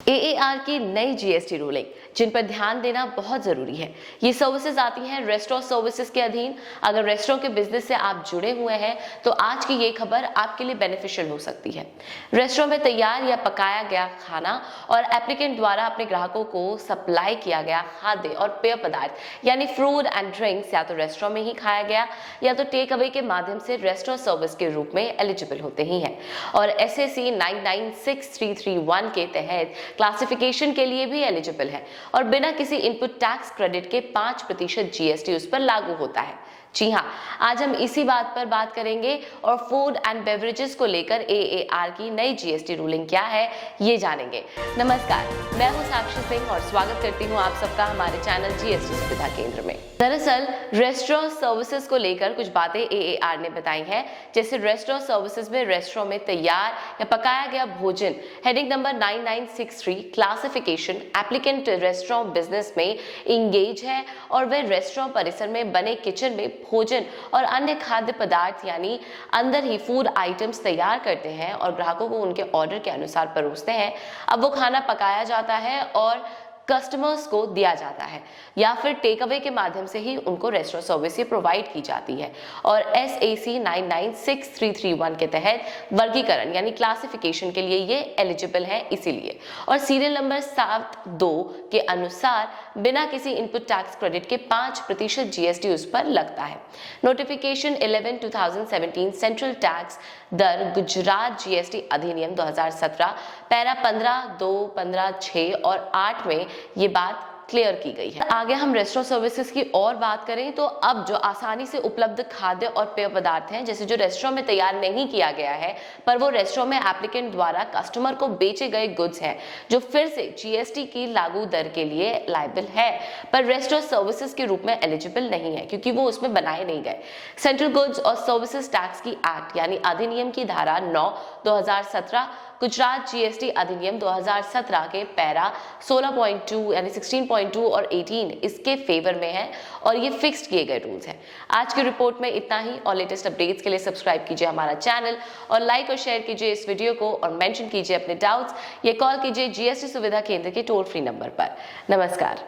AAR की नई GST ruling जिन पर ध्यान देना बहुत जरूरी है। ये सर्विसेज आती हैं रेस्टोरेंट सर्विसेज के अधीन। अगर रेस्टोरेंट के बिजनेस से आप जुड़े हुए हैं तो आज की ये खबर आपके लिए बेनिफिशियल हो सकती है। रेस्टोरेंट में तैयार या पकाया गया खाना और एप्लीकेंट द्वारा अपने ग्राहकों को सप्लाई किया गया खाद्य और पेय पदार्थ यानी फूड एंड ड्रिंक्स या तो रेस्टोरेंट में ही खाया गया या तो टेक अवे के माध्यम से रेस्टोरेंट सर्विस के रूप में एलिजिबल होते ही हैं। और एसएसी 996331 के तहत क्लासिफिकेशन के लिए भी एलिजिबल है और बिना किसी इनपुट टैक्स क्रेडिट के 5% जीएसटी उस पर लागू होता है। जी हाँ, आज हम इसी बात पर बात करेंगे और फूड एंड बेवरेजेस को लेकर एएआर की नई जीएसटी रूलिंग क्या है ये जानेंगे। नमस्कार, मैं हूँ साक्षी सिंह और स्वागत करती हूँ आप सबका हमारे चैनल जीएसटी सुविधा केंद्र में। दरअसल रेस्टोरेंट सर्विसेज को लेकर कुछ बातें एएआर ने बताई हैं, जैसे रेस्टोरेंट सर्विसेज में रेस्टोरेंट में तैयार या पकाया गया भोजन heading number 9963 classification applicant restaurant business में इंगेज है और वे रेस्टोरेंट परिसर में बने किचन में भोजन और अन्य खाद्य पदार्थ यानी अंदर ही फूड आइटम्स तैयार करते हैं और ग्राहकों को उनके ऑर्डर के अनुसार परोसते हैं। अब वो खाना पकाया जाता है और कस्टमर्स को दिया जाता है या फिर टेक अवे के माध्यम से ही उनको रेस्टोरेंट सर्विस प्रोवाइड की जाती है। और एसएसी 996331 के तहत वर्गीकरण यानी क्लासिफिकेशन के लिए ये एलिजिबल है इसीलिए। और सीरियल नंबर 72 के अनुसार बिना किसी इनपुट टैक्स क्रेडिट के 5% जीएसटी उस पर लगता है। नोटिफिकेशन 11/2017 सेंट्रल टैक्स दर गुजरात जीएसटी अधिनियम 2017 पैरा 15, 2, 15, 6 और 8 में ये बात क्लियर की गई है। आगे हम रेस्टोरेंट सर्विसेज की और बात करें तो अब जो आसानी से उपलब्ध खाद्य और पेय पदार्थ हैं, जैसे जो रेस्टोरेंट में तैयार नहीं किया गया है पर वो रेस्टोरेंट में एप्लीकेंट द्वारा कस्टमर को बेचे गए गुड्स हैं, जो फिर से जीएसटी की लागू दर के लिए लायबल है पर रेस्टोरेंट सर्विसेज के रूप में एलिजिबल नहीं है क्योंकि वो उसमें बनाए नहीं गए। सेंट्रल गुड्स और सर्विसेज टैक्स की एक्ट यानी अधिनियम की धारा 9/2017 गुजरात जीएसटी अधिनियम 2017 के पैरा 16.2 यानी 16.2 और 18 इसके फेवर में है और ये फिक्स्ड किए गए रूल्स हैं। आज की रिपोर्ट में इतना ही और लेटेस्ट अपडेट्स के लिए सब्सक्राइब कीजिए हमारा चैनल और लाइक और शेयर कीजिए इस वीडियो को और मेंशन कीजिए अपने डाउट्स या कॉल कीजिए जीएसटी सुविधा केंद्र के टोल फ्री नंबर पर। नमस्कार।